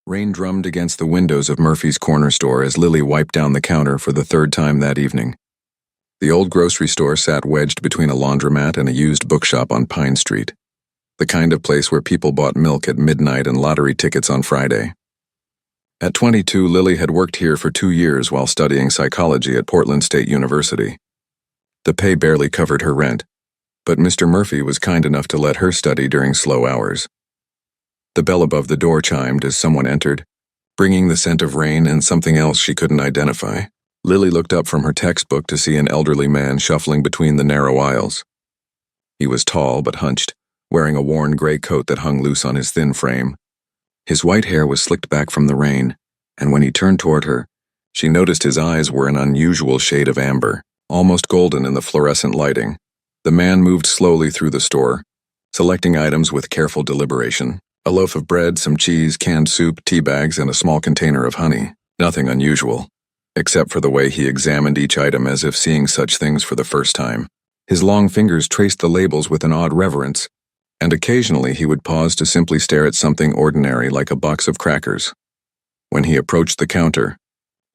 Rain drummed against the windows of Murphy's corner store as Lily wiped down the counter for the third time that evening. The old grocery store sat wedged between a laundromat and a used bookshop on Pine Street, the kind of place where people bought milk at midnight and lottery tickets on Friday. At 22, Lily had worked here for 2 years while studying psychology at Portland State University. The pay barely covered her rent, but Mr. Murphy was kind enough to let her study during slow hours. The bell above the door chimed as someone entered, bringing the scent of rain and something else she couldn't identify. Lily looked up from her textbook to see an elderly man shuffling between the narrow aisles. He was tall but hunched, wearing a worn gray coat that hung loose on his thin frame. His white hair was slicked back from the rain, and when he turned toward her, she noticed his eyes were an unusual shade of amber, almost golden in the fluorescent lighting. The man moved slowly through the store, selecting items with careful deliberation. A loaf of bread, some cheese, canned soup, tea bags, and a small container of honey. Nothing unusual, except for the way he examined each item as if seeing such things for the first time. His long fingers traced the labels with an odd reverence, and occasionally he would pause to simply stare at something ordinary like a box of crackers. When he approached the counter,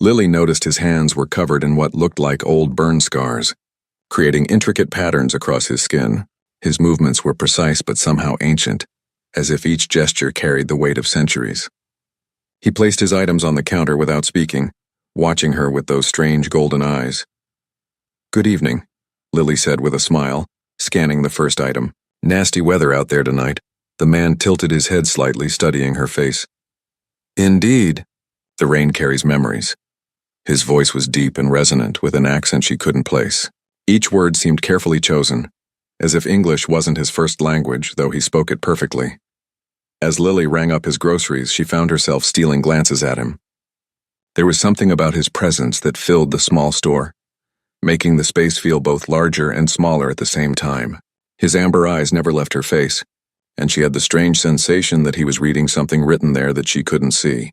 Lily noticed his hands were covered in what looked like old burn scars, creating intricate patterns across his skin. His movements were precise but somehow ancient, as if each gesture carried the weight of centuries. He placed his items on the counter without speaking, watching her with those strange golden eyes. "Good evening," Lily said with a smile, scanning the first item. "Nasty weather out there tonight." The man tilted his head slightly, studying her face. "Indeed. The rain carries memories." His voice was deep and resonant, with an accent she couldn't place. Each word seemed carefully chosen, as if English wasn't his first language, though he spoke it perfectly. As Lily rang up his groceries, she found herself stealing glances at him. There was something about his presence that filled the small store, making the space feel both larger and smaller at the same time. His amber eyes never left her face, and she had the strange sensation that he was reading something written there that she couldn't see.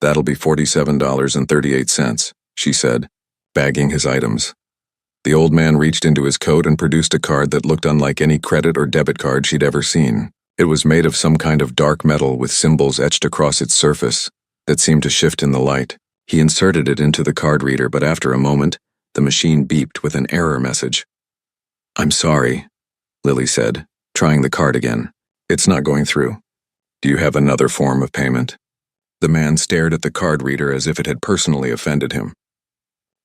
"That'll be $47.38, she said, bagging his items. The old man reached into his coat and produced a card that looked unlike any credit or debit card she'd ever seen. It was made of some kind of dark metal with symbols etched across its surface that seemed to shift in the light. He inserted it into the card reader, but after a moment, the machine beeped with an error message. "I'm sorry," Lily said, trying the card again. "It's not going through. Do you have another form of payment?" The man stared at the card reader as if it had personally offended him.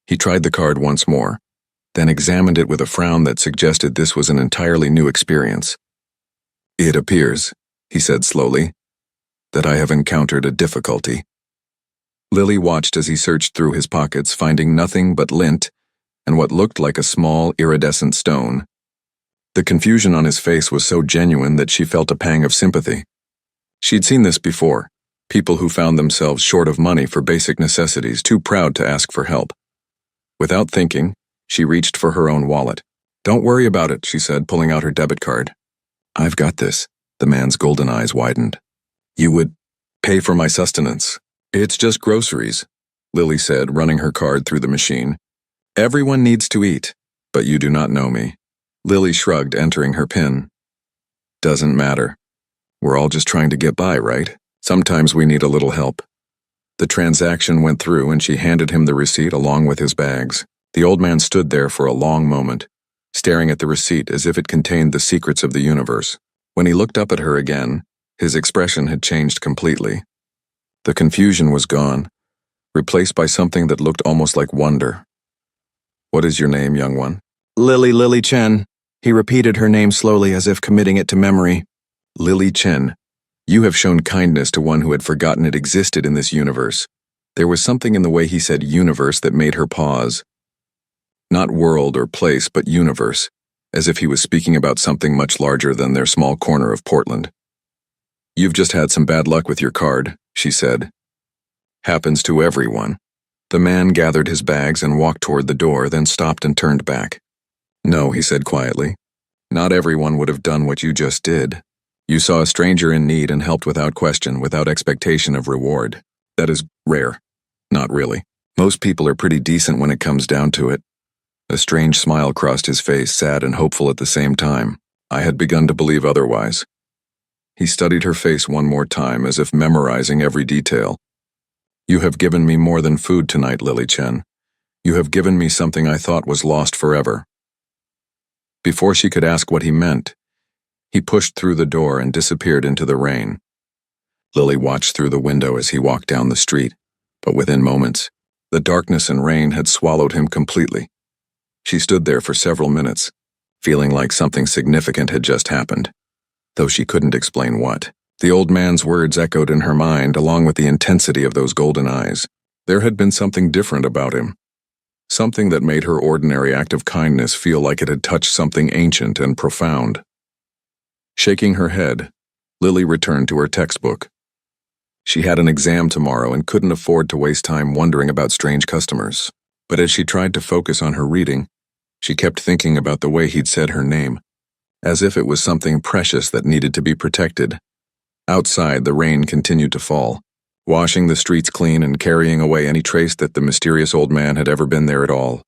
He tried the card once more, then examined it with a frown that suggested this was an entirely new experience. "It appears," he said slowly, "that I have encountered a difficulty." Lily watched as he searched through his pockets, finding nothing but lint and what looked like a small, iridescent stone. The confusion on his face was so genuine that she felt a pang of sympathy. She'd seen this before, people who found themselves short of money for basic necessities, too proud to ask for help. Without thinking, she reached for her own wallet. "Don't worry about it," she said, pulling out her debit card. "I've got this." The man's golden eyes widened. "You would pay for my sustenance?" "It's just groceries," Lily said, running her card through the machine. "Everyone needs to eat, but you do not know me." Lily shrugged, entering her PIN. "Doesn't matter. We're all just trying to get by, right? Sometimes we need a little help." The transaction went through and she handed him the receipt along with his bags. The old man stood there for a long moment, staring at the receipt as if it contained the secrets of the universe. When he looked up at her again, his expression had changed completely. The confusion was gone, replaced by something that looked almost like wonder. "What is your name, young one?" Lily Chen." He repeated her name slowly as if committing it to memory. "Lily Chen. You have shown kindness to one who had forgotten it existed in this universe." There was something in the way he said universe that made her pause. Not world or place, but universe, as if he was speaking about something much larger than their small corner of Portland. "You've just had some bad luck with your card," she said. "Happens to everyone." The man gathered his bags and walked toward the door, then stopped and turned back. "No," he said quietly. "Not everyone would have done what you just did. You saw a stranger in need and helped without question, without expectation of reward. That is rare. Not really. Most people are pretty decent when it comes down to it." A strange smile crossed his face, sad and hopeful at the same time. "I had begun to believe otherwise." He studied her face one more time, as if memorizing every detail. "You have given me more than food tonight, Lily Chen. You have given me something I thought was lost forever." Before she could ask what he meant, he pushed through the door and disappeared into the rain. Lily watched through the window as he walked down the street, but within moments, the darkness and rain had swallowed him completely. She stood there for several minutes, feeling like something significant had just happened, though she couldn't explain what. The old man's words echoed in her mind, along with the intensity of those golden eyes. There had been something different about him, something that made her ordinary act of kindness feel like it had touched something ancient and profound. Shaking her head, Lily returned to her textbook. She had an exam tomorrow and couldn't afford to waste time wondering about strange customers. But as she tried to focus on her reading, she kept thinking about the way he'd said her name, as if it was something precious that needed to be protected. Outside, the rain continued to fall, washing the streets clean and carrying away any trace that the mysterious old man had ever been there at all.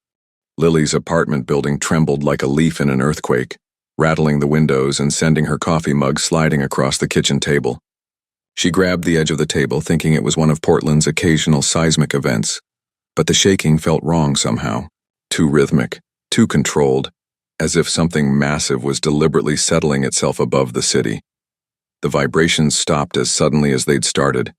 Lily's apartment building trembled like a leaf in an earthquake, rattling the windows and sending her coffee mug sliding across the kitchen table. She grabbed the edge of the table, thinking it was one of Portland's occasional seismic events, but the shaking felt wrong somehow, too rhythmic, too controlled, as if something massive was deliberately settling itself above the city. The vibrations stopped as suddenly as they'd started,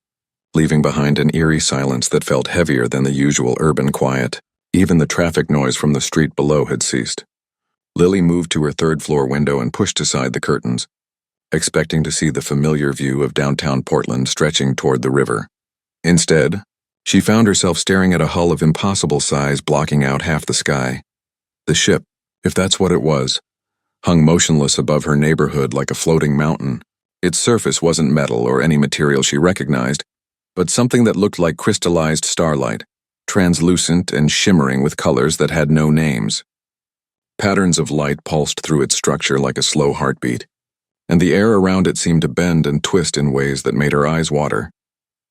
leaving behind an eerie silence that felt heavier than the usual urban quiet. Even the traffic noise from the street below had ceased. Lily moved to her third-floor window and pushed aside the curtains, expecting to see the familiar view of downtown Portland stretching toward the river. Instead, she found herself staring at a hull of impossible size blocking out half the sky. The ship, if that's what it was, hung motionless above her neighborhood like a floating mountain. Its surface wasn't metal or any material she recognized, but something that looked like crystallized starlight, translucent and shimmering with colors that had no names. Patterns of light pulsed through its structure like a slow heartbeat, and the air around it seemed to bend and twist in ways that made her eyes water.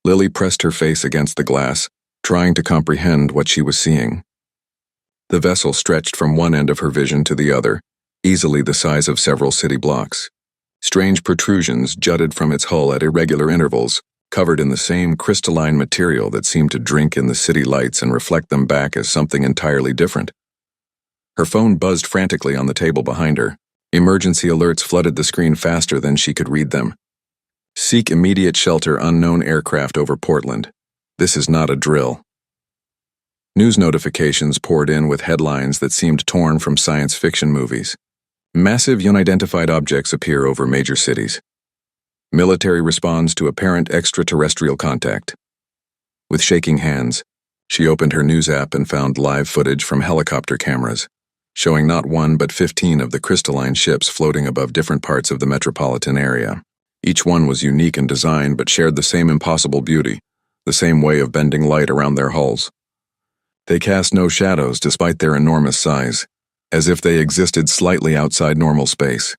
Lily pressed her face against the glass, trying to comprehend what she was seeing. The vessel stretched from one end of her vision to the other, easily the size of several city blocks. Strange protrusions jutted from its hull at irregular intervals, covered in the same crystalline material that seemed to drink in the city lights and reflect them back as something entirely different. Her phone buzzed frantically on the table behind her. Emergency alerts flooded the screen faster than she could read them. "Seek immediate shelter, unknown aircraft over Portland. This is not a drill." News notifications poured in with headlines that seemed torn from science fiction movies. Massive unidentified objects appear over major cities. Military responds to apparent extraterrestrial contact. With shaking hands, she opened her news app and found live footage from helicopter cameras, showing not one but 15 of the crystalline ships floating above different parts of the metropolitan area. Each one was unique in design but shared the same impossible beauty, the same way of bending light around their hulls. They cast no shadows despite their enormous size, as if they existed slightly outside normal space.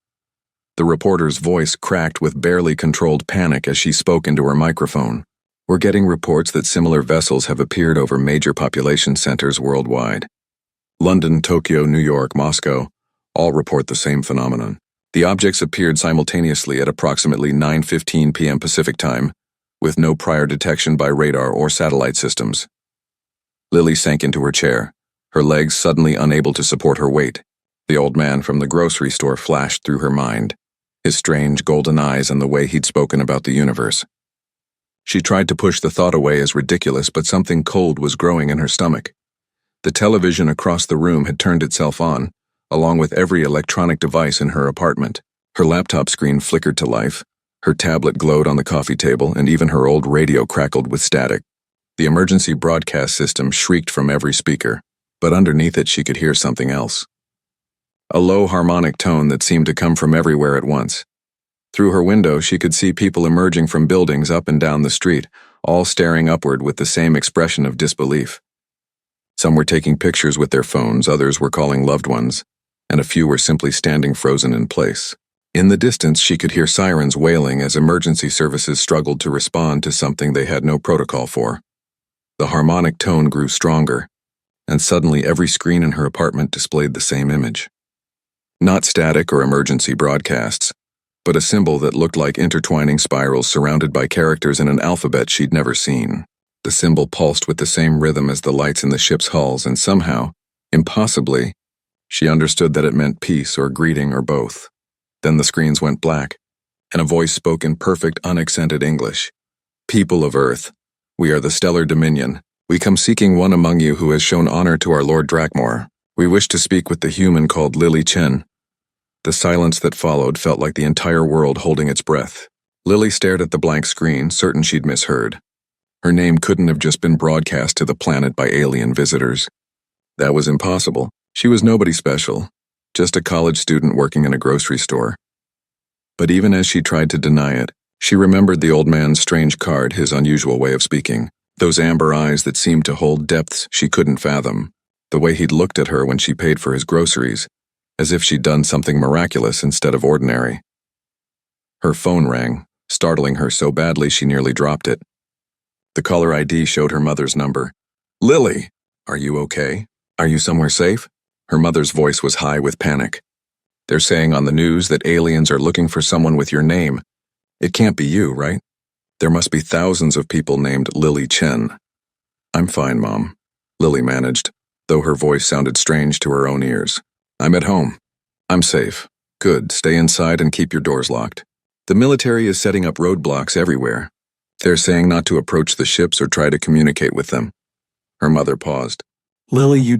The reporter's voice cracked with barely controlled panic as she spoke into her microphone. "We're getting reports that similar vessels have appeared over major population centers worldwide. London, Tokyo, New York, Moscow, all report the same phenomenon. The objects appeared simultaneously at approximately 9:15 p.m. Pacific time, with no prior detection by radar or satellite systems." Lily sank into her chair, her legs suddenly unable to support her weight. The old man from the grocery store flashed through her mind, his strange golden eyes and the way he'd spoken about the universe. She tried to push the thought away as ridiculous, but something cold was growing in her stomach. The television across the room had turned itself on, along with every electronic device in her apartment. Her laptop screen flickered to life, her tablet glowed on the coffee table, and even her old radio crackled with static. The emergency broadcast system shrieked from every speaker, but underneath it she could hear something else. A low harmonic tone that seemed to come from everywhere at once. Through her window she could see people emerging from buildings up and down the street, all staring upward with the same expression of disbelief. Some were taking pictures with their phones, others were calling loved ones, and a few were simply standing frozen in place. In the distance she could hear sirens wailing as emergency services struggled to respond to something they had no protocol for. The harmonic tone grew stronger, and suddenly every screen in her apartment displayed the same image. Not static or emergency broadcasts, but a symbol that looked like intertwining spirals surrounded by characters in an alphabet she'd never seen. The symbol pulsed with the same rhythm as the lights in the ship's hulls, and somehow, impossibly, she understood that it meant peace or greeting or both. Then the screens went black, and a voice spoke in perfect, unaccented English. "People of Earth, we are the Stellar Dominion. We come seeking one among you who has shown honor to our Lord Drakmor. We wish to speak with the human called Lily Chen." The silence that followed felt like the entire world holding its breath. Lily stared at the blank screen, certain she'd misheard. Her name couldn't have just been broadcast to the planet by alien visitors. That was impossible. She was nobody special, just a college student working in a grocery store. But even as she tried to deny it, she remembered the old man's strange card, his unusual way of speaking, those amber eyes that seemed to hold depths she couldn't fathom, the way he'd looked at her when she paid for his groceries, as if she'd done something miraculous instead of ordinary. Her phone rang, startling her so badly she nearly dropped it. The caller ID showed her mother's number. "Lily, are you okay? Are you somewhere safe?" Her mother's voice was high with panic. "They're saying on the news that aliens are looking for someone with your name. It can't be you, right? There must be thousands of people named Lily Chen." "I'm fine, Mom," Lily managed, though her voice sounded strange to her own ears. "I'm at home. I'm safe. Good, stay inside and keep your doors locked. The military is setting up roadblocks everywhere. They're saying not to approach the ships or try to communicate with them." Her mother paused. "Lily, you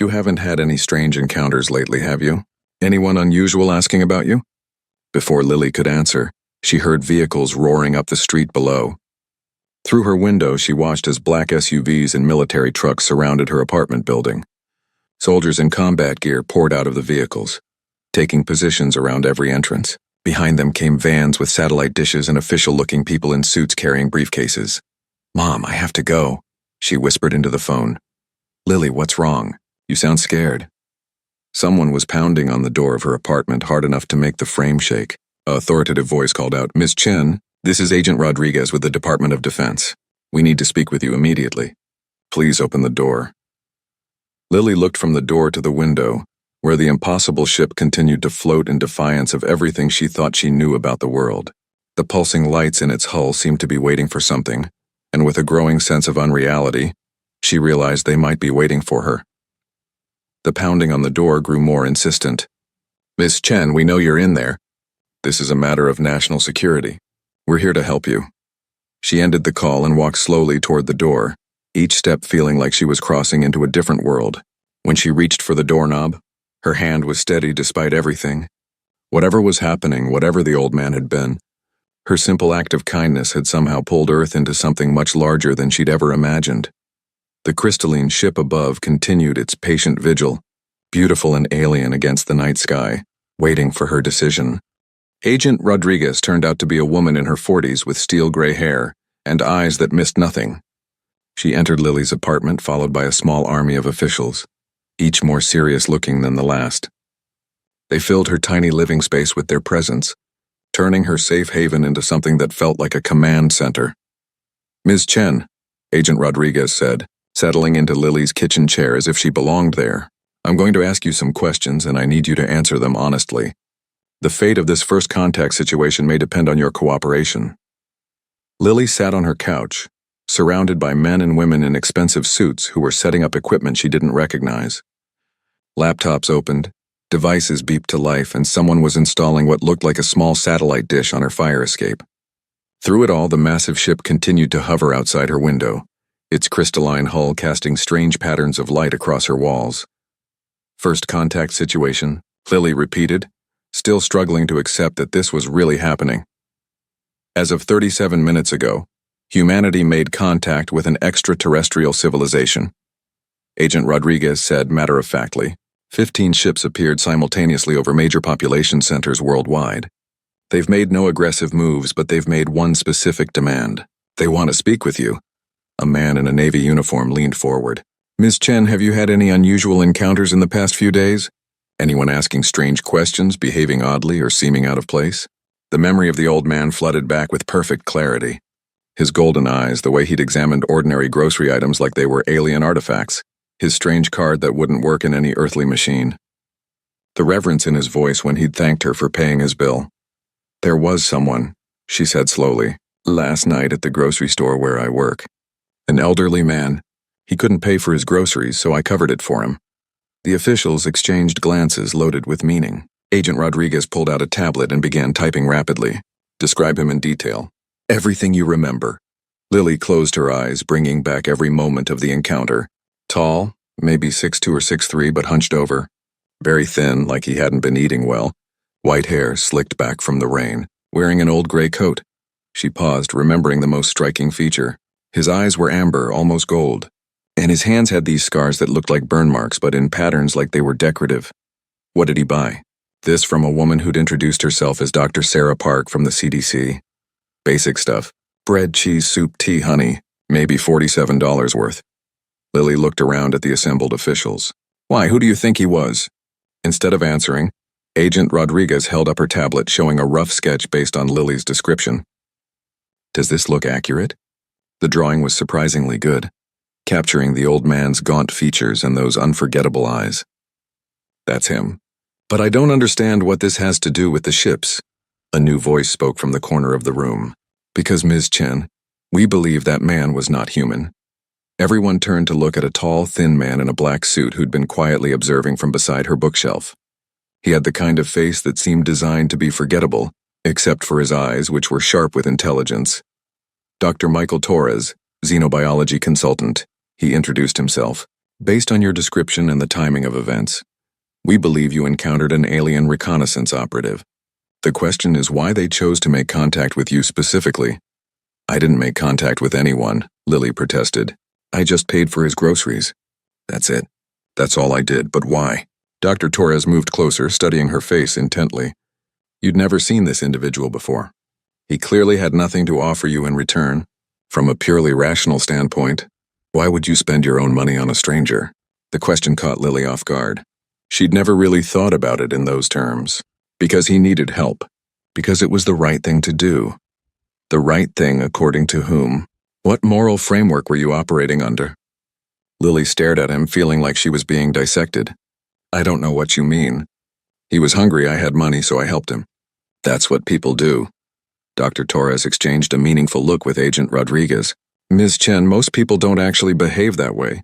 haven't had any strange encounters lately, have you? Anyone unusual asking about you?" Before Lily could answer, she heard vehicles roaring up the street below. Through her window, she watched as black SUVs and military trucks surrounded her apartment building. Soldiers in combat gear poured out of the vehicles, taking positions around every entrance. Behind them came vans with satellite dishes and official-looking people in suits carrying briefcases. "Mom, I have to go," she whispered into the phone. "Lily, what's wrong? You sound scared." Someone was pounding on the door of her apartment hard enough to make the frame shake. An authoritative voice called out, "Miss Chen, this is Agent Rodriguez with the Department of Defense. We need to speak with you immediately. Please open the door." Lily looked from the door to the window, where the impossible ship continued to float in defiance of everything she thought she knew about the world. The pulsing lights in its hull seemed to be waiting for something, and with a growing sense of unreality, she realized they might be waiting for her. The pounding on the door grew more insistent. "Miss Chen, we know you're in there. This is a matter of national security. We're here to help you." She ended the call and walked slowly toward the door, each step feeling like she was crossing into a different world. When she reached for the doorknob, her hand was steady despite everything. Whatever was happening, whatever the old man had been, her simple act of kindness had somehow pulled Earth into something much larger than she'd ever imagined. The crystalline ship above continued its patient vigil, beautiful and alien against the night sky, waiting for her decision. Agent Rodriguez turned out to be a woman in her 40s with steel-gray hair and eyes that missed nothing. She entered Lily's apartment, followed by a small army of officials, each more serious-looking than the last. They filled her tiny living space with their presence, turning her safe haven into something that felt like a command center. "Ms. Chen," Agent Rodriguez said, settling into Lily's kitchen chair as if she belonged there. "I'm going to ask you some questions, and I need you to answer them honestly. The fate of this first contact situation may depend on your cooperation." Lily sat on her couch, surrounded by men and women in expensive suits who were setting up equipment she didn't recognize. Laptops opened, devices beeped to life, and someone was installing what looked like a small satellite dish on her fire escape. Through it all, the massive ship continued to hover outside her window, its crystalline hull casting strange patterns of light across her walls. "First contact situation," Lily repeated, still struggling to accept that this was really happening. "As of 37 minutes ago, humanity made contact with an extraterrestrial civilization," Agent Rodriguez said matter-of-factly. 15 ships appeared simultaneously over major population centers worldwide. "They've made no aggressive moves, but they've made one specific demand. They want to speak with you." A man in a Navy uniform leaned forward. "Ms. Chen, have you had any unusual encounters in the past few days? Anyone asking strange questions, behaving oddly, or seeming out of place?" The memory of the old man flooded back with perfect clarity. His golden eyes, the way he'd examined ordinary grocery items like they were alien artifacts, his strange card that wouldn't work in any earthly machine. The reverence in his voice when he'd thanked her for paying his bill. There was someone, she said slowly, last night at the grocery store where I work. An elderly man. He couldn't pay for his groceries, so I covered it for him. The officials exchanged glances loaded with meaning. Agent Rodriguez pulled out a tablet and began typing rapidly. Describe him in detail. Everything you remember. Lily closed her eyes, bringing back every moment of the encounter. Tall, maybe 6'2" or 6'3", but hunched over. Very thin, like he hadn't been eating well. White hair slicked back from the rain. Wearing an old gray coat. She paused, remembering the most striking feature. His eyes were amber, almost gold. And his hands had these scars that looked like burn marks, but in patterns like they were decorative. What did he buy? This from a woman who'd introduced herself as Dr. Sarah Park from the CDC. Basic stuff. Bread, cheese, soup, tea, honey. Maybe $47 worth. Lily looked around at the assembled officials. Why, who do you think he was? Instead of answering, Agent Rodriguez held up her tablet showing a rough sketch based on Lily's description. Does this look accurate? The drawing was surprisingly good, capturing the old man's gaunt features and those unforgettable eyes. That's him. But I don't understand what this has to do with the ships. A new voice spoke from the corner of the room. Because, Ms. Chen, we believe that man was not human. Everyone turned to look at a tall, thin man in a black suit who'd been quietly observing from beside her bookshelf. He had the kind of face that seemed designed to be forgettable, except for his eyes, which were sharp with intelligence. Dr. Michael Torres, xenobiology consultant, he introduced himself. Based on your description and the timing of events, we believe you encountered an alien reconnaissance operative. The question is why they chose to make contact with you specifically. I didn't make contact with anyone, Lily protested. I just paid for his groceries. That's it. That's all I did, but why? Dr. Torres moved closer, studying her face intently. You'd never seen this individual before. He clearly had nothing to offer you in return. From a purely rational standpoint, why would you spend your own money on a stranger? The question caught Lily off guard. She'd never really thought about it in those terms. Because he needed help. Because it was the right thing to do. The right thing according to whom? What moral framework were you operating under? Lily stared at him, feeling like she was being dissected. I don't know what you mean. He was hungry, I had money, so I helped him. That's what people do. Dr. Torres exchanged a meaningful look with Agent Rodriguez. Ms. Chen, most people don't actually behave that way.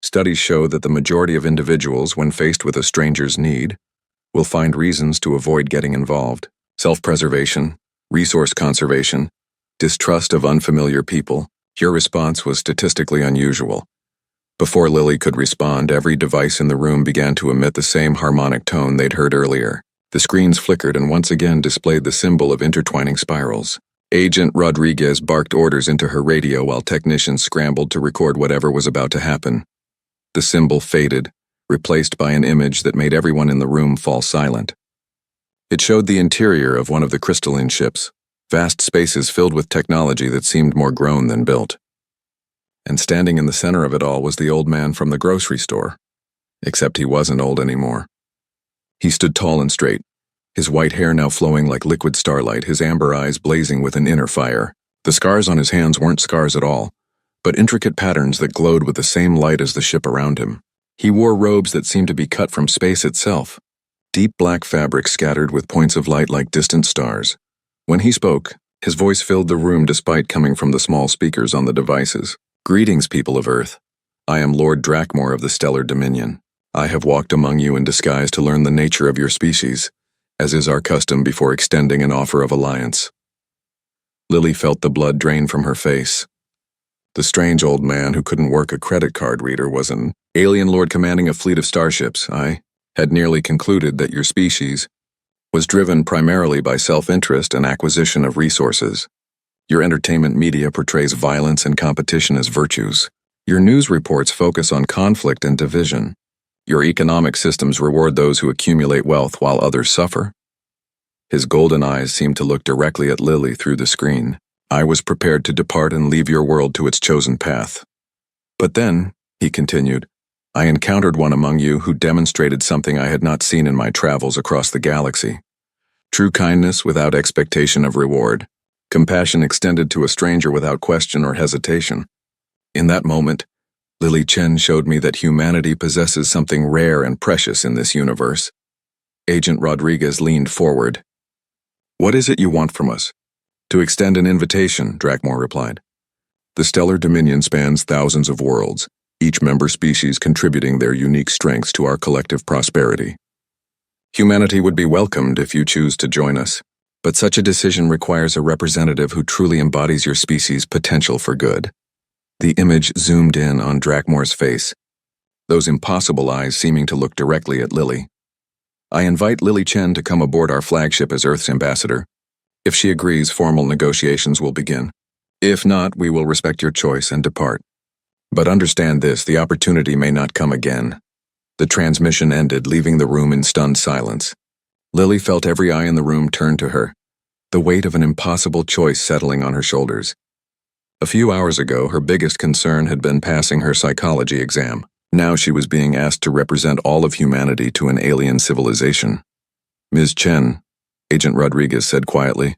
Studies show that the majority of individuals, when faced with a stranger's need, will find reasons to avoid getting involved. Self-preservation, resource conservation, distrust of unfamiliar people. Your response was statistically unusual. Before Lily could respond, every device in the room began to emit the same harmonic tone they'd heard earlier. The screens flickered and once again displayed the symbol of intertwining spirals. Agent Rodriguez barked orders into her radio while technicians scrambled to record whatever was about to happen. The symbol faded, replaced by an image that made everyone in the room fall silent. It showed the interior of one of the crystalline ships, vast spaces filled with technology that seemed more grown than built. And standing in the center of it all was the old man from the grocery store. Except he wasn't old anymore. He stood tall and straight, his white hair now flowing like liquid starlight, his amber eyes blazing with an inner fire. The scars on his hands weren't scars at all, but intricate patterns that glowed with the same light as the ship around him. He wore robes that seemed to be cut from space itself, deep black fabric scattered with points of light like distant stars. When he spoke, his voice filled the room despite coming from the small speakers on the devices. Greetings, people of Earth. I am Lord Drakmore of the Stellar Dominion. I have walked among you in disguise to learn the nature of your species, as is our custom before extending an offer of alliance. Lily felt the blood drain from her face. The strange old man who couldn't work a credit card reader was an alien lord commanding a fleet of starships. I had nearly concluded that your species was driven primarily by self-interest and acquisition of resources. Your entertainment media portrays violence and competition as virtues. Your news reports focus on conflict and division. Your economic systems reward those who accumulate wealth while others suffer. His golden eyes seemed to look directly at Lily through the screen. I was prepared to depart and leave your world to its chosen path. But then, he continued, I encountered one among you who demonstrated something I had not seen in my travels across the galaxy. True kindness without expectation of reward. Compassion extended to a stranger without question or hesitation. In that moment, Lily Chen showed me that humanity possesses something rare and precious in this universe. Agent Rodriguez leaned forward. What is it you want from us? To extend an invitation, Drakmore replied. The stellar dominion spans thousands of worlds, each member species contributing their unique strengths to our collective prosperity. Humanity would be welcomed if you choose to join us, but such a decision requires a representative who truly embodies your species' potential for good. The image zoomed in on Drakmore's face, those impossible eyes seeming to look directly at Lily. I invite Lily Chen to come aboard our flagship as Earth's ambassador. If she agrees, formal negotiations will begin. If not, we will respect your choice and depart. But understand this, the opportunity may not come again. The transmission ended, leaving the room in stunned silence. Lily felt every eye in the room turn to her, the weight of an impossible choice settling on her shoulders. A few hours ago, her biggest concern had been passing her psychology exam. Now she was being asked to represent all of humanity to an alien civilization. Ms. Chen, Agent Rodriguez said quietly,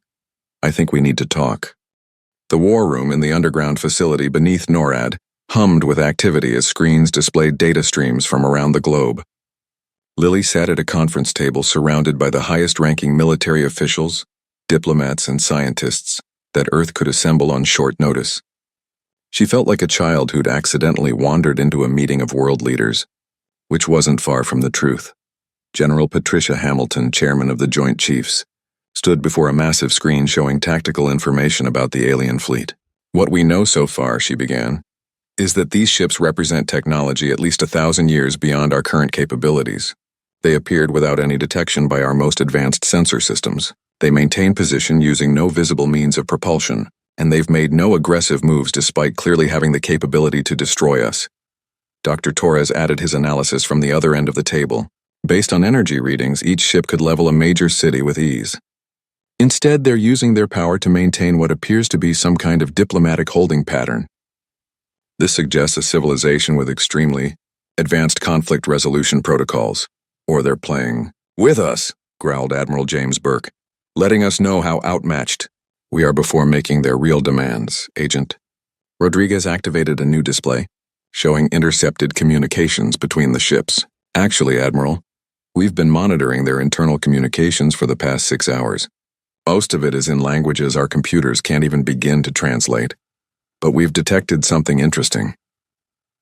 I think we need to talk. The war room in the underground facility beneath NORAD hummed with activity as screens displayed data streams from around the globe. Lily sat at a conference table surrounded by the highest-ranking military officials, diplomats, and scientists that Earth could assemble on short notice. She felt like a child who'd accidentally wandered into a meeting of world leaders, which wasn't far from the truth. General Patricia Hamilton, chairman of the Joint Chiefs, stood before a massive screen showing tactical information about the alien fleet. What we know so far, she began, is that these ships represent technology at least 1,000 years beyond our current capabilities. They appeared without any detection by our most advanced sensor systems. They maintain position using no visible means of propulsion, and they've made no aggressive moves despite clearly having the capability to destroy us. Dr. Torres added his analysis from the other end of the table. Based on energy readings, each ship could level a major city with ease. Instead, they're using their power to maintain what appears to be some kind of diplomatic holding pattern. This suggests a civilization with extremely advanced conflict resolution protocols. Or they're playing with us, growled Admiral James Burke, letting us know how outmatched we are before making their real demands, Agent. Rodriguez activated a new display, showing intercepted communications between the ships. Actually, Admiral, we've been monitoring their internal communications for the past 6 hours. Most of it is in languages our computers can't even begin to translate. But we've detected something interesting.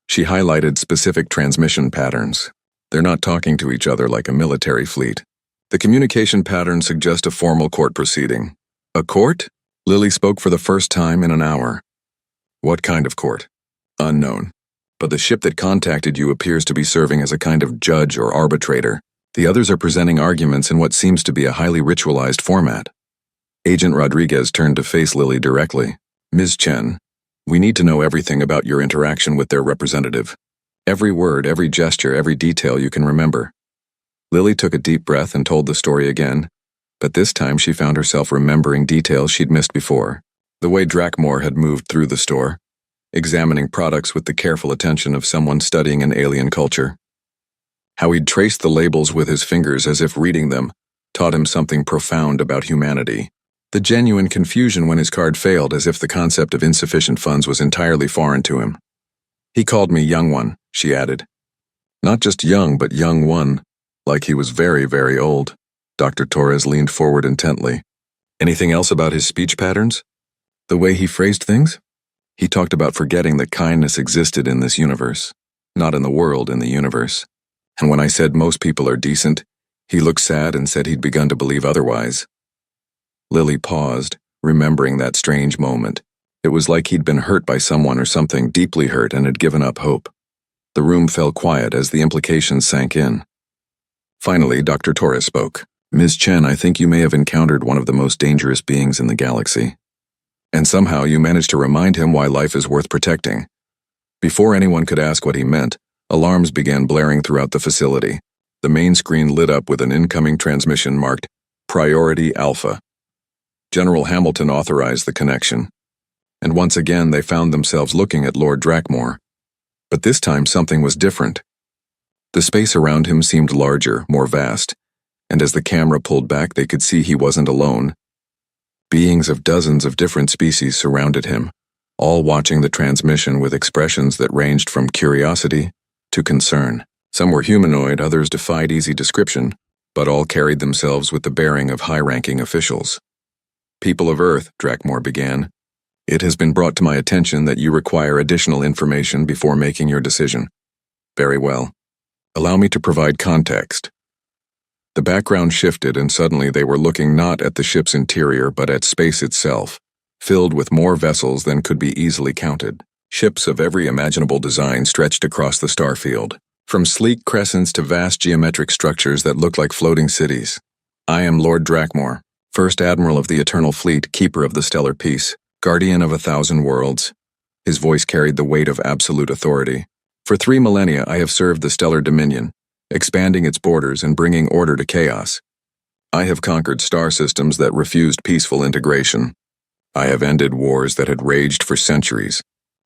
She highlighted specific transmission patterns. They're not talking to each other like a military fleet. The communication patterns suggest a formal court proceeding. A court? Lily spoke for the first time in an hour. What kind of court? Unknown. But the ship that contacted you appears to be serving as a kind of judge or arbitrator. The others are presenting arguments in what seems to be a highly ritualized format. Agent Rodriguez turned to face Lily directly. Ms. Chen, we need to know everything about your interaction with their representative. Every word, every gesture, every detail you can remember. Lily took a deep breath and told the story again, but this time she found herself remembering details she'd missed before. The way Drakmore had moved through the store, examining products with the careful attention of someone studying an alien culture. How he'd traced the labels with his fingers as if reading them taught him something profound about humanity. The genuine confusion when his card failed, as if the concept of insufficient funds was entirely foreign to him. He called me Young One, she added. Not just young, but Young One, like he was very, very old. Dr. Torres leaned forward intently. Anything else about his speech patterns? The way he phrased things? He talked about forgetting that kindness existed in this universe, not in the world, in the universe. And when I said most people are decent, he looked sad and said he'd begun to believe otherwise. Lily paused, remembering that strange moment. It was like he'd been hurt by someone or something, deeply hurt, and had given up hope. The room fell quiet as the implications sank in. Finally, Dr. Torres spoke. Ms. Chen, I think you may have encountered one of the most dangerous beings in the galaxy. And somehow you managed to remind him why life is worth protecting. Before anyone could ask what he meant, alarms began blaring throughout the facility. The main screen lit up with an incoming transmission marked Priority Alpha. General Hamilton authorized the connection. And once again they found themselves looking at Lord Drakmore. But this time something was different. The space around him seemed larger, more vast, and as the camera pulled back they could see he wasn't alone. Beings of dozens of different species surrounded him, all watching the transmission with expressions that ranged from curiosity to concern. Some were humanoid, others defied easy description, but all carried themselves with the bearing of high-ranking officials. People of Earth, Drakmor began, it has been brought to my attention that you require additional information before making your decision. Very well. Allow me to provide context. The background shifted and suddenly they were looking not at the ship's interior but at space itself, filled with more vessels than could be easily counted. Ships of every imaginable design stretched across the starfield, from sleek crescents to vast geometric structures that looked like floating cities. I am Lord Drakmor, First Admiral of the Eternal Fleet, Keeper of the Stellar Peace, Guardian of 1,000 worlds. His voice carried the weight of absolute authority. For 3 millennia I have served the Stellar Dominion, expanding its borders and bringing order to chaos. I have conquered star systems that refused peaceful integration. I have ended wars that had raged for centuries.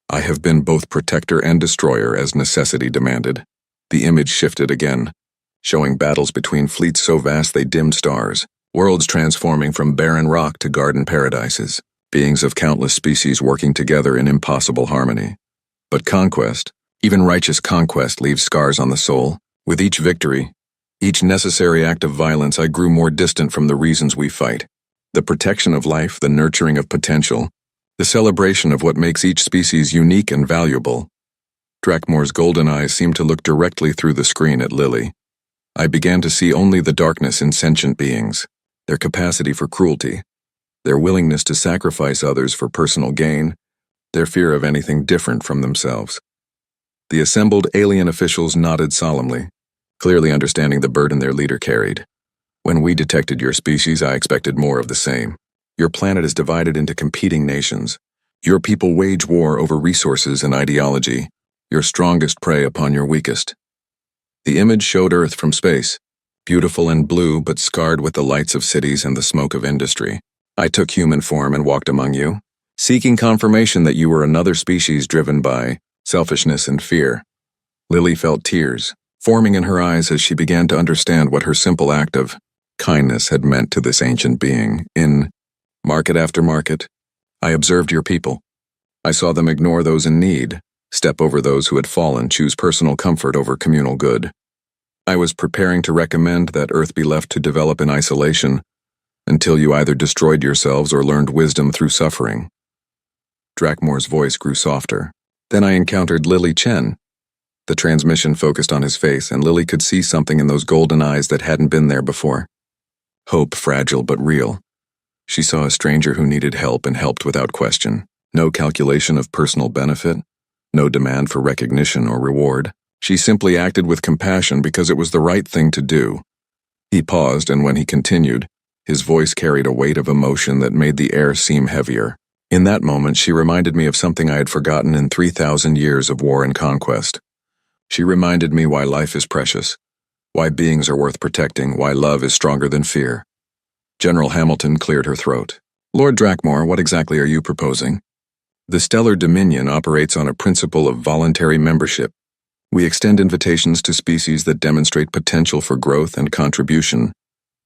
I have been both protector and destroyer as necessity demanded. The image shifted again, showing battles between fleets so vast they dimmed stars, worlds transforming from barren rock to garden paradises, beings of countless species working together in impossible harmony. But conquest, even righteous conquest, leaves scars on the soul. With each victory, each necessary act of violence, I grew more distant from the reasons we fight. The protection of life, the nurturing of potential, the celebration of what makes each species unique and valuable. Drakmor's golden eyes seemed to look directly through the screen at Lily. I began to see only the darkness in sentient beings, their capacity for cruelty, their willingness to sacrifice others for personal gain, their fear of anything different from themselves. The assembled alien officials nodded solemnly, clearly understanding the burden their leader carried. When we detected your species, I expected more of the same. Your planet is divided into competing nations. Your people wage war over resources and ideology, your strongest prey upon your weakest. The image showed Earth from space, beautiful and blue but scarred with the lights of cities and the smoke of industry. I took human form and walked among you, seeking confirmation that you were another species driven by selfishness and fear. Lily felt tears forming in her eyes as she began to understand what her simple act of kindness had meant to this ancient being. In market after market, I observed your people. I saw them ignore those in need, step over those who had fallen, choose personal comfort over communal good. I was preparing to recommend that Earth be left to develop in isolation until you either destroyed yourselves or learned wisdom through suffering. Drakmor's voice grew softer. Then I encountered Lily Chen. The transmission focused on his face, and Lily could see something in those golden eyes that hadn't been there before. Hope, fragile but real. She saw a stranger who needed help and helped without question. No calculation of personal benefit, no demand for recognition or reward. She simply acted with compassion because it was the right thing to do. He paused, and when he continued, his voice carried a weight of emotion that made the air seem heavier. In that moment, she reminded me of something I had forgotten in 3,000 years of war and conquest. She reminded me why life is precious, why beings are worth protecting, why love is stronger than fear. General Hamilton cleared her throat. Lord Drakmor, what exactly are you proposing? The Stellar Dominion operates on a principle of voluntary membership. We extend invitations to species that demonstrate potential for growth and contribution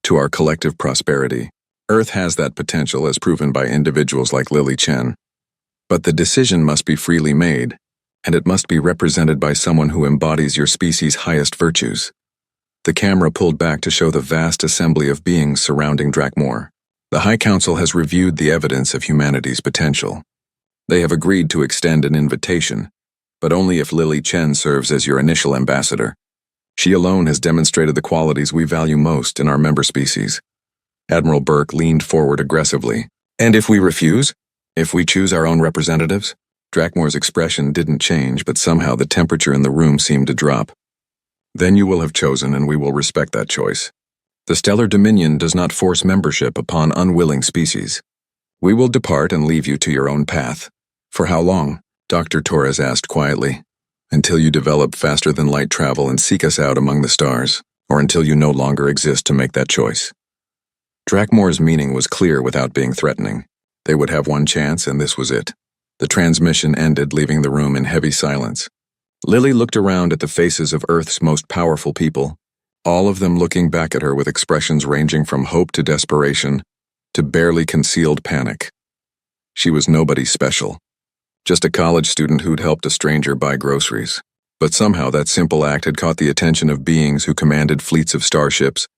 to our collective prosperity. Earth has that potential as proven by individuals like Lily Chen. But the decision must be freely made, and it must be represented by someone who embodies your species' highest virtues. The camera pulled back to show the vast assembly of beings surrounding Drakmor. The High Council has reviewed the evidence of humanity's potential. They have agreed to extend an invitation, but only if Lily Chen serves as your initial ambassador. She alone has demonstrated the qualities we value most in our member species. Admiral Burke leaned forward aggressively. And if we refuse? If we choose our own representatives? Drakmor's expression didn't change, but somehow the temperature in the room seemed to drop. Then you will have chosen, and we will respect that choice. The Stellar Dominion does not force membership upon unwilling species. We will depart and leave you to your own path. For how long? Dr. Torres asked quietly. Until you develop faster-than-light travel and seek us out among the stars, or until you no longer exist to make that choice. Drakmor's meaning was clear without being threatening. They would have one chance, and this was it. The transmission ended, leaving the room in heavy silence. Lily looked around at the faces of Earth's most powerful people, all of them looking back at her with expressions ranging from hope to desperation to barely concealed panic. She was nobody special, just a college student who'd helped a stranger buy groceries. But somehow that simple act had caught the attention of beings who commanded fleets of starships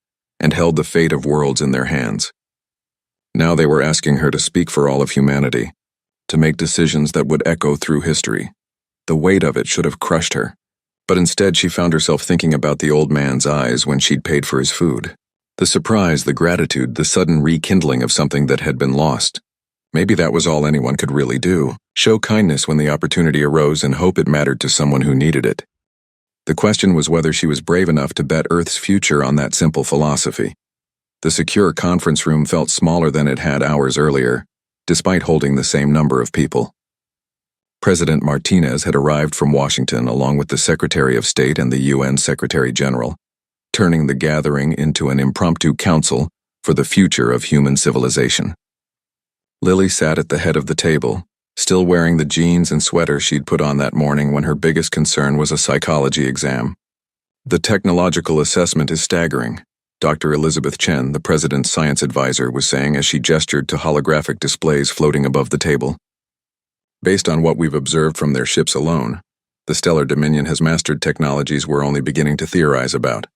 and held the fate of worlds in their hands. Now they were asking her to speak for all of humanity, to make decisions that would echo through history. The weight of it should have crushed her, but instead she found herself thinking about the old man's eyes when she'd paid for his food. The surprise, the gratitude, the sudden rekindling of something that had been lost. Maybe that was all anyone could really do. Show kindness when the opportunity arose and hope it mattered to someone who needed it. The question was whether she was brave enough to bet Earth's future on that simple philosophy. The secure conference room felt smaller than it had hours earlier, despite holding the same number of people. President Martinez had arrived from Washington along with the Secretary of State and the UN Secretary General, turning the gathering into an impromptu council for the future of human civilization. Lily sat at the head of the table, still wearing the jeans and sweater she'd put on that morning when her biggest concern was a psychology exam. The technological assessment is staggering, Dr. Elizabeth Chen, the president's science advisor, was saying as she gestured to holographic displays floating above the table. Based on what we've observed from their ships alone, the Stellar Dominion has mastered technologies we're only beginning to theorize about.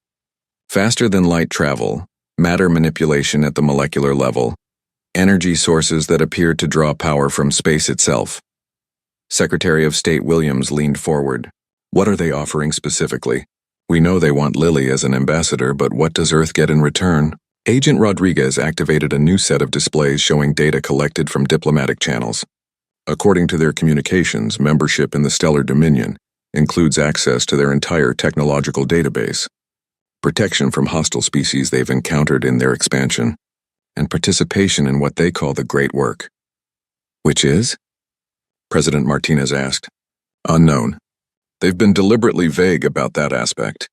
Faster than light travel, matter manipulation at the molecular level, energy sources that appear to draw power from space itself. Secretary of State Williams leaned forward. What are they offering specifically? We know they want Lily as an ambassador, but what does Earth get in return? Agent Rodriguez activated a new set of displays showing data collected from diplomatic channels. According to their communications, membership in the Stellar Dominion includes access to their entire technological database, protection from hostile species they've encountered in their expansion, and participation in what they call the Great Work. Which is? President Martinez asked. Unknown. They've been deliberately vague about that aspect.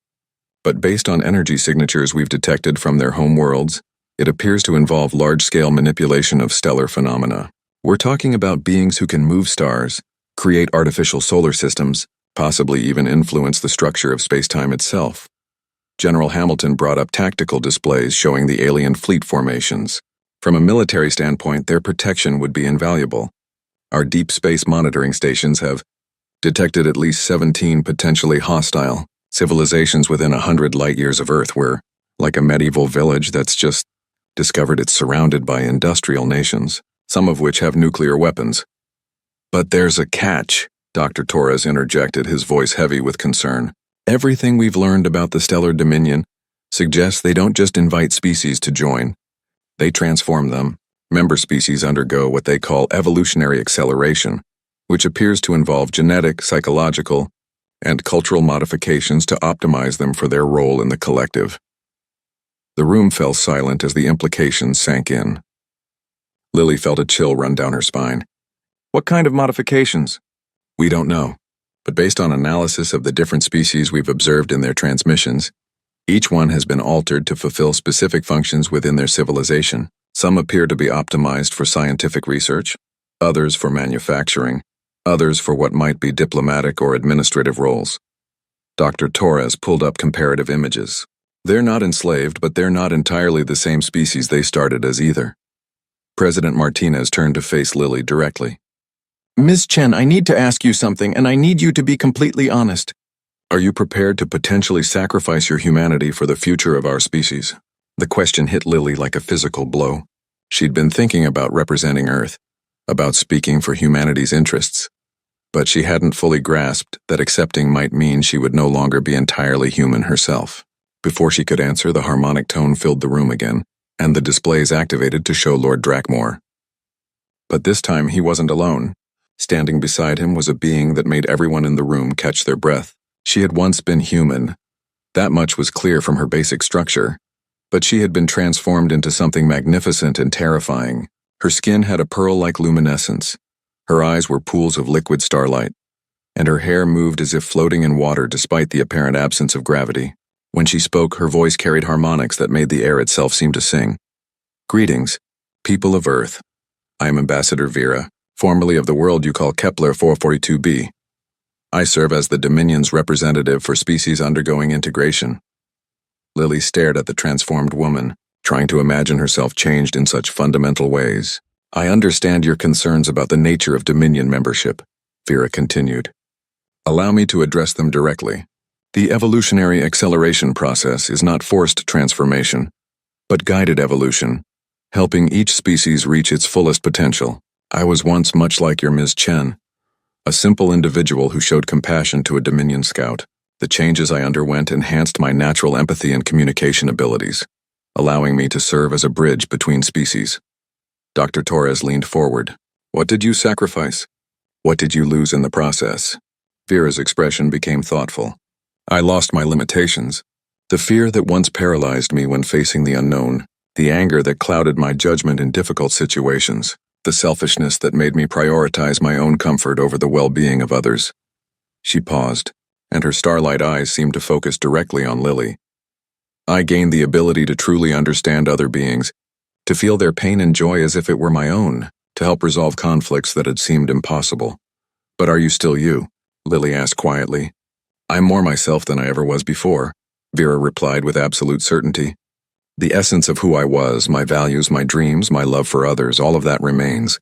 But based on energy signatures we've detected from their home worlds, it appears to involve large-scale manipulation of stellar phenomena. We're talking about beings who can move stars, create artificial solar systems, possibly even influence the structure of space-time itself. General Hamilton brought up tactical displays showing the alien fleet formations. From a military standpoint, their protection would be invaluable. Our deep space monitoring stations have detected at least 17 potentially hostile civilizations within 100 light-years of Earth. We're like a medieval village that's just discovered it's surrounded by industrial nations, some of which have nuclear weapons. But there's a catch, Dr. Torres interjected, his voice heavy with concern. Everything we've learned about the Stellar Dominion suggests they don't just invite species to join. They transform them. Member species undergo what they call evolutionary acceleration, which appears to involve genetic, psychological, and cultural modifications to optimize them for their role in the collective. The room fell silent as the implications sank in. Lily felt a chill run down her spine. What kind of modifications? We don't know, but based on analysis of the different species we've observed in their transmissions, each one has been altered to fulfill specific functions within their civilization. Some appear to be optimized for scientific research, others for manufacturing, others for what might be diplomatic or administrative roles. Dr. Torres pulled up comparative images. They're not enslaved, but they're not entirely the same species they started as either. President Martinez turned to face Lily directly. Ms. Chen, I need to ask you something, and I need you to be completely honest. Are you prepared to potentially sacrifice your humanity for the future of our species? The question hit Lily like a physical blow. She'd been thinking about representing Earth, about speaking for humanity's interests, but she hadn't fully grasped that accepting might mean she would no longer be entirely human herself. Before she could answer, the harmonic tone filled the room again, and the displays activated to show Lord Drakmore. But this time he wasn't alone. Standing beside him was a being that made everyone in the room catch their breath. She had once been human. That much was clear from her basic structure. But she had been transformed into something magnificent and terrifying. Her skin had a pearl-like luminescence. Her eyes were pools of liquid starlight, and her hair moved as if floating in water despite the apparent absence of gravity. When she spoke, her voice carried harmonics that made the air itself seem to sing. Greetings, people of Earth. I am Ambassador Vera, formerly of the world you call Kepler 442b. I serve as the Dominion's representative for species undergoing integration. Lily stared at the transformed woman, trying to imagine herself changed in such fundamental ways. I understand your concerns about the nature of Dominion membership, Vera continued. Allow me to address them directly. The evolutionary acceleration process is not forced transformation, but guided evolution, helping each species reach its fullest potential. I was once much like your Ms. Chen, a simple individual who showed compassion to a Dominion scout. The changes I underwent enhanced my natural empathy and communication abilities, allowing me to serve as a bridge between species. Dr. Torres leaned forward. What did you sacrifice? What did you lose in the process? Vera's expression became thoughtful. I lost my limitations. The fear that once paralyzed me when facing the unknown, the anger that clouded my judgment in difficult situations, the selfishness that made me prioritize my own comfort over the well-being of others. She paused, and her starlight eyes seemed to focus directly on Lily. I gained the ability to truly understand other beings, to feel their pain and joy as if it were my own, to help resolve conflicts that had seemed impossible. But are you still you? Lily asked quietly. I'm more myself than I ever was before, Vera replied with absolute certainty. The essence of who I was, my values, my dreams, my love for others, all of that remains.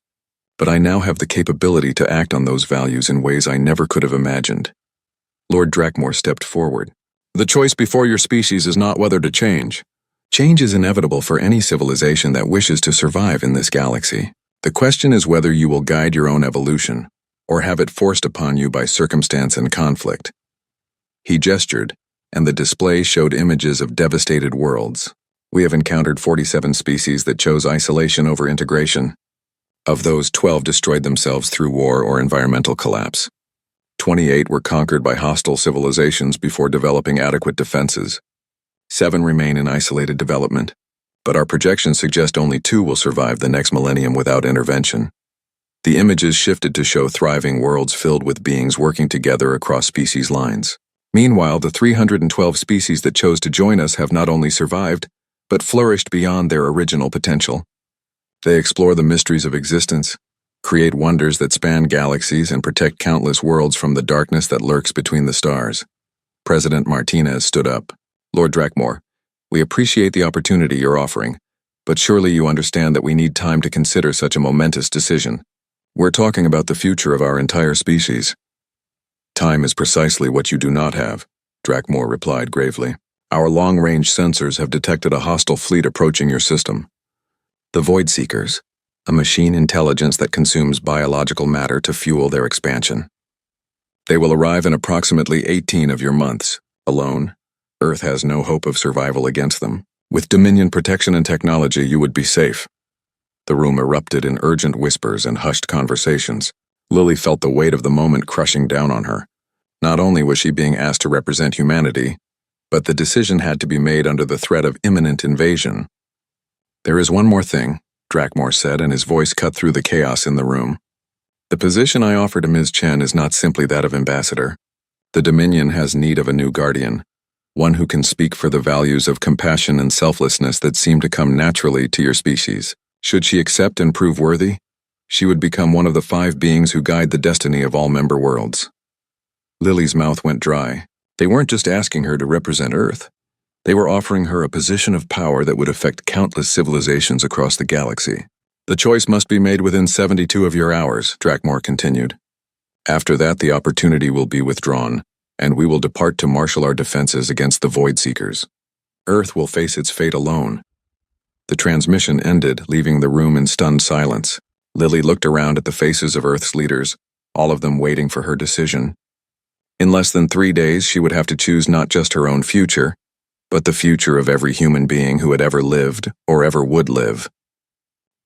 But I now have the capability to act on those values in ways I never could have imagined. Lord Drakmore stepped forward. The choice before your species is not whether to change. Change is inevitable for any civilization that wishes to survive in this galaxy. The question is whether you will guide your own evolution, or have it forced upon you by circumstance and conflict. He gestured, and the display showed images of devastated worlds. We have encountered 47 species that chose isolation over integration. Of those, 12 destroyed themselves through war or environmental collapse. 28 were conquered by hostile civilizations before developing adequate defenses. 7 remain in isolated development, but our projections suggest only 2 will survive the next millennium without intervention. The images shifted to show thriving worlds filled with beings working together across species lines. Meanwhile, the 312 species that chose to join us have not only survived, but flourished beyond their original potential. They explore the mysteries of existence, create wonders that span galaxies, and protect countless worlds from the darkness that lurks between the stars. President Martinez stood up. Lord Drakmore, we appreciate the opportunity you're offering, but surely you understand that we need time to consider such a momentous decision. We're talking about the future of our entire species. Time is precisely what you do not have, Drakmore replied gravely. Our long-range sensors have detected a hostile fleet approaching your system. The Void Seekers, a machine intelligence that consumes biological matter to fuel their expansion. They will arrive in approximately 18 of your months. Alone, Earth has no hope of survival against them. With Dominion protection and technology, you would be safe. The room erupted in urgent whispers and hushed conversations. Lily felt the weight of the moment crushing down on her. Not only was she being asked to represent humanity, but the decision had to be made under the threat of imminent invasion. There is one more thing, Drakmore said, and his voice cut through the chaos in the room. The position I offer to Ms. Chen is not simply that of ambassador. The Dominion has need of a new guardian, one who can speak for the values of compassion and selflessness that seem to come naturally to your species. Should she accept and prove worthy, she would become one of the 5 beings who guide the destiny of all member worlds. Lily's mouth went dry. They weren't just asking her to represent Earth. They were offering her a position of power that would affect countless civilizations across the galaxy. The choice must be made within 72 of your hours, Drakmore continued. After that, the opportunity will be withdrawn, and we will depart to marshal our defenses against the Void Seekers. Earth will face its fate alone. The transmission ended, leaving the room in stunned silence. Lily looked around at the faces of Earth's leaders, all of them waiting for her decision. In less than 3 days, she would have to choose not just her own future, but the future of every human being who had ever lived or ever would live.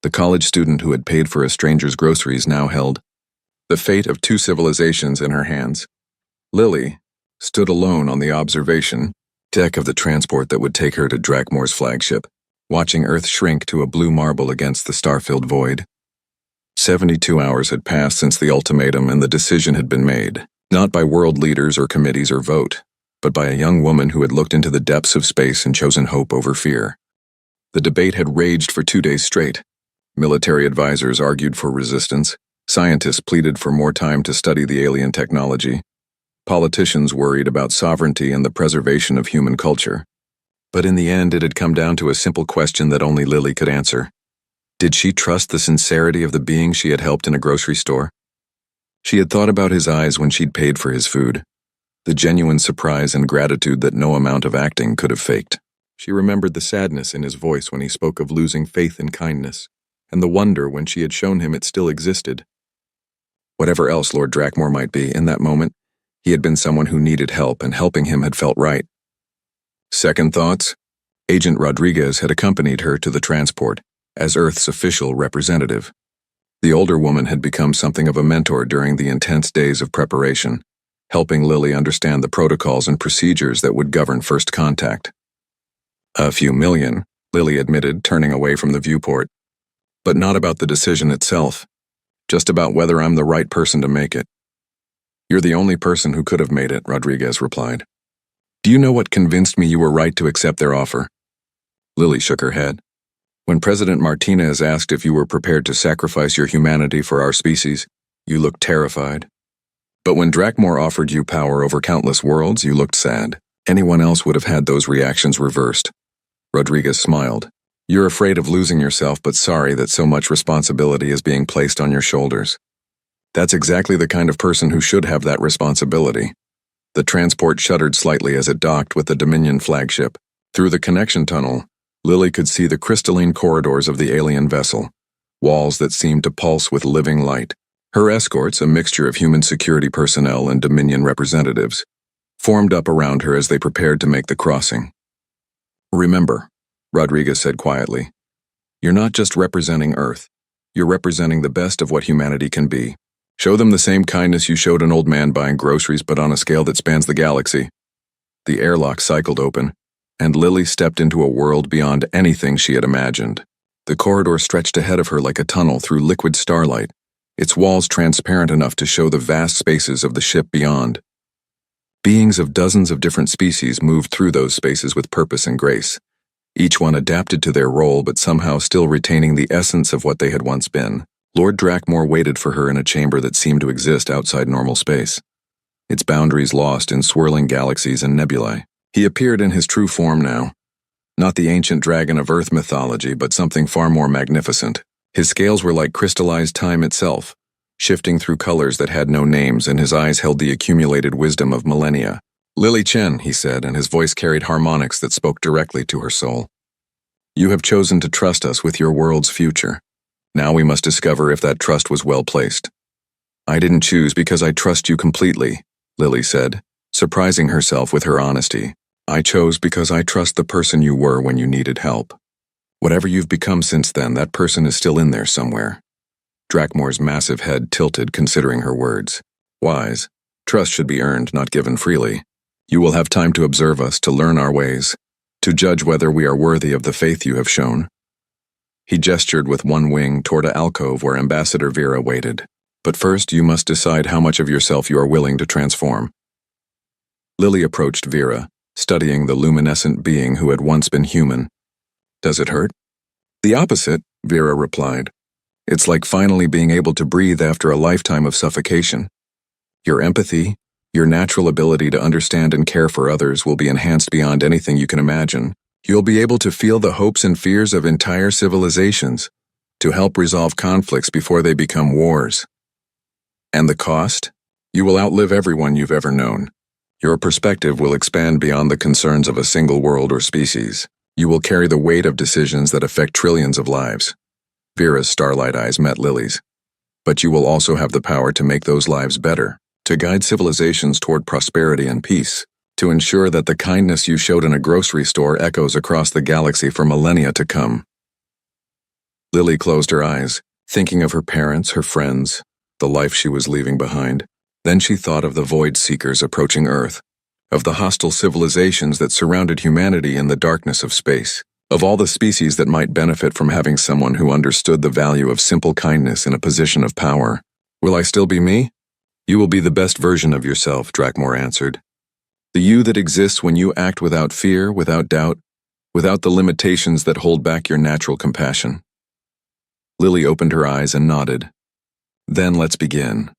The college student who had paid for a stranger's groceries now held the fate of 2 civilizations in her hands. Lily stood alone on the observation deck of the transport that would take her to Drakmore's flagship, watching Earth shrink to a blue marble against the star-filled void. 72 hours had passed since the ultimatum, and the decision had been made, not by world leaders or committees or vote, but by a young woman who had looked into the depths of space and chosen hope over fear. The debate had raged for 2 days straight. Military advisors argued for resistance, scientists pleaded for more time to study the alien technology, politicians worried about sovereignty and the preservation of human culture. But in the end, it had come down to a simple question that only Lily could answer. Did she trust the sincerity of the being she had helped in a grocery store? She had thought about his eyes when she'd paid for his food, the genuine surprise and gratitude that no amount of acting could have faked. She remembered the sadness in his voice when he spoke of losing faith in kindness, and the wonder when she had shown him it still existed. Whatever else Lord Drakmore might be, in that moment, he had been someone who needed help, and helping him had felt right. Second thoughts? Agent Rodriguez had accompanied her to the transport, as Earth's official representative. The older woman had become something of a mentor during the intense days of preparation, helping Lily understand the protocols and procedures that would govern first contact. A few million, Lily admitted, turning away from the viewport. But not about the decision itself, just about whether I'm the right person to make it. You're the only person who could have made it, Rodriguez replied. Do you know what convinced me you were right to accept their offer? Lily shook her head. When President Martinez asked if you were prepared to sacrifice your humanity for our species, you looked terrified. But when Drakmore offered you power over countless worlds, you looked sad. Anyone else would have had those reactions reversed. Rodriguez smiled. You're afraid of losing yourself, but sorry that so much responsibility is being placed on your shoulders. That's exactly the kind of person who should have that responsibility. The transport shuddered slightly as it docked with the Dominion flagship. Through the connection tunnel, Lily could see the crystalline corridors of the alien vessel, walls that seemed to pulse with living light. Her escorts, a mixture of human security personnel and Dominion representatives, formed up around her as they prepared to make the crossing. Remember, Rodriguez said quietly, you're not just representing Earth. You're representing the best of what humanity can be. Show them the same kindness you showed an old man buying groceries, but on a scale that spans the galaxy. The airlock cycled open, and Lily stepped into a world beyond anything she had imagined. The corridor stretched ahead of her like a tunnel through liquid starlight, its walls transparent enough to show the vast spaces of the ship beyond. Beings of dozens of different species moved through those spaces with purpose and grace, each one adapted to their role but somehow still retaining the essence of what they had once been. Lord Drakmore waited for her in a chamber that seemed to exist outside normal space, its boundaries lost in swirling galaxies and nebulae. He appeared in his true form now, not the ancient dragon of Earth mythology, but something far more magnificent. His scales were like crystallized time itself, shifting through colors that had no names, and his eyes held the accumulated wisdom of millennia. Lily Chen, he said, and his voice carried harmonics that spoke directly to her soul. You have chosen to trust us with your world's future. Now we must discover if that trust was well placed. I didn't choose because I trust you completely, Lily said, surprising herself with her honesty. I chose because I trust the person you were when you needed help. Whatever you've become since then, that person is still in there somewhere. Drakmore's massive head tilted, considering her words. Wise. Trust should be earned, not given freely. You will have time to observe us, to learn our ways, to judge whether we are worthy of the faith you have shown. He gestured with one wing toward an alcove where Ambassador Vera waited. But first, you must decide how much of yourself you are willing to transform. Lily approached Vera, studying the luminescent being who had once been human. Does it hurt? The opposite, Vera replied. It's like finally being able to breathe after a lifetime of suffocation. Your empathy, your natural ability to understand and care for others will be enhanced beyond anything you can imagine. You'll be able to feel the hopes and fears of entire civilizations, to help resolve conflicts before they become wars. And the cost? You will outlive everyone you've ever known. Your perspective will expand beyond the concerns of a single world or species. You will carry the weight of decisions that affect trillions of lives. Vera's starlight eyes met Lily's. But you will also have the power to make those lives better, to guide civilizations toward prosperity and peace, to ensure that the kindness you showed in a grocery store echoes across the galaxy for millennia to come. Lily closed her eyes, thinking of her parents, her friends, the life she was leaving behind. Then she thought of the void seekers approaching Earth, of the hostile civilizations that surrounded humanity in the darkness of space, of all the species that might benefit from having someone who understood the value of simple kindness in a position of power. Will I still be me? You will be the best version of yourself, Drakmore answered. The you that exists when you act without fear, without doubt, without the limitations that hold back your natural compassion. Lily opened her eyes and nodded. Then let's begin.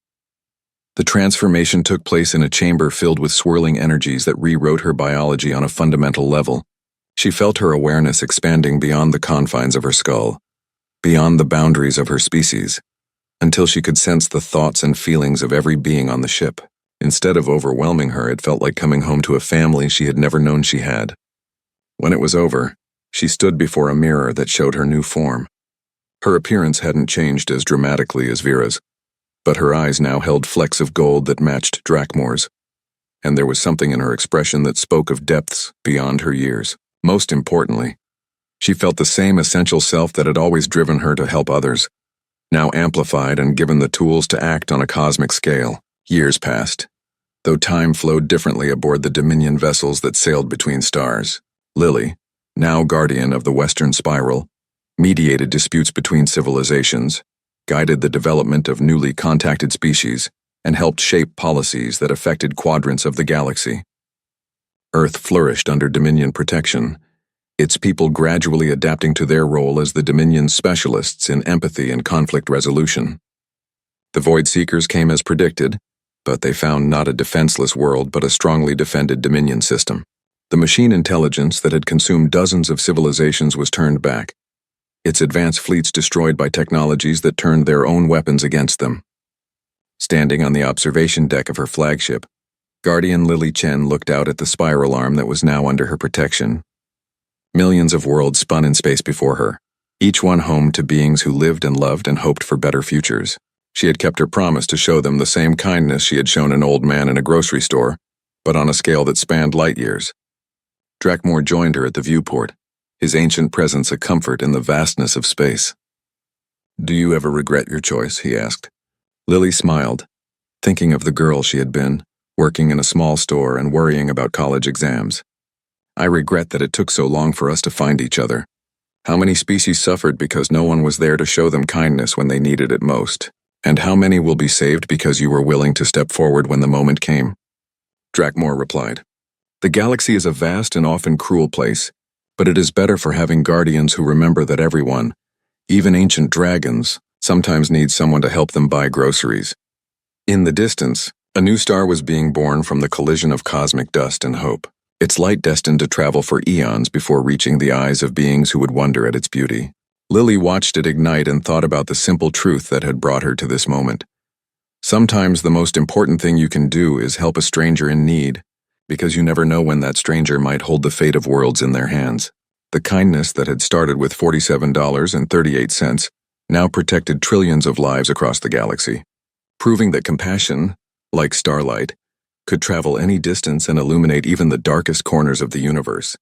The transformation took place in a chamber filled with swirling energies that rewrote her biology on a fundamental level. She felt her awareness expanding beyond the confines of her skull, beyond the boundaries of her species, until she could sense the thoughts and feelings of every being on the ship. Instead of overwhelming her, it felt like coming home to a family she had never known she had. When it was over, she stood before a mirror that showed her new form. Her appearance hadn't changed as dramatically as Vera's, but her eyes now held flecks of gold that matched Drakmore's, and there was something in her expression that spoke of depths beyond her years. Most importantly, she felt the same essential self that had always driven her to help others, now amplified and given the tools to act on a cosmic scale. Years passed, though time flowed differently aboard the Dominion vessels that sailed between stars. Lily, now guardian of the Western Spiral, mediated disputes between civilizations, guided the development of newly contacted species, and helped shape policies that affected quadrants of the galaxy. Earth flourished under Dominion protection, its people gradually adapting to their role as the Dominion's specialists in empathy and conflict resolution. The Void Seekers came as predicted, but they found not a defenseless world but a strongly defended Dominion system. The machine intelligence that had consumed dozens of civilizations was turned back, its advanced fleets destroyed by technologies that turned their own weapons against them. Standing on the observation deck of her flagship, Guardian Lily Chen looked out at the spiral arm that was now under her protection. Millions of worlds spun in space before her, each one home to beings who lived and loved and hoped for better futures. She had kept her promise to show them the same kindness she had shown an old man in a grocery store, but on a scale that spanned light years. Drakmore joined her at the viewport, his ancient presence a comfort in the vastness of space. "Do you ever regret your choice?" he asked. Lily smiled, thinking of the girl she had been, working in a small store and worrying about college exams. "I regret that it took so long for us to find each other. How many species suffered because no one was there to show them kindness when they needed it most? And how many will be saved because you were willing to step forward when the moment came?" Drakmore replied, "The galaxy is a vast and often cruel place, but it is better for having guardians who remember that everyone, even ancient dragons, sometimes needs someone to help them buy groceries." In the distance, a new star was being born from the collision of cosmic dust and hope, its light destined to travel for eons before reaching the eyes of beings who would wonder at its beauty. Lily watched it ignite and thought about the simple truth that had brought her to this moment. Sometimes the most important thing you can do is help a stranger in need, because you never know when that stranger might hold the fate of worlds in their hands. The kindness that had started with $47.38 now protected trillions of lives across the galaxy, proving that compassion, like starlight, could travel any distance and illuminate even the darkest corners of the universe.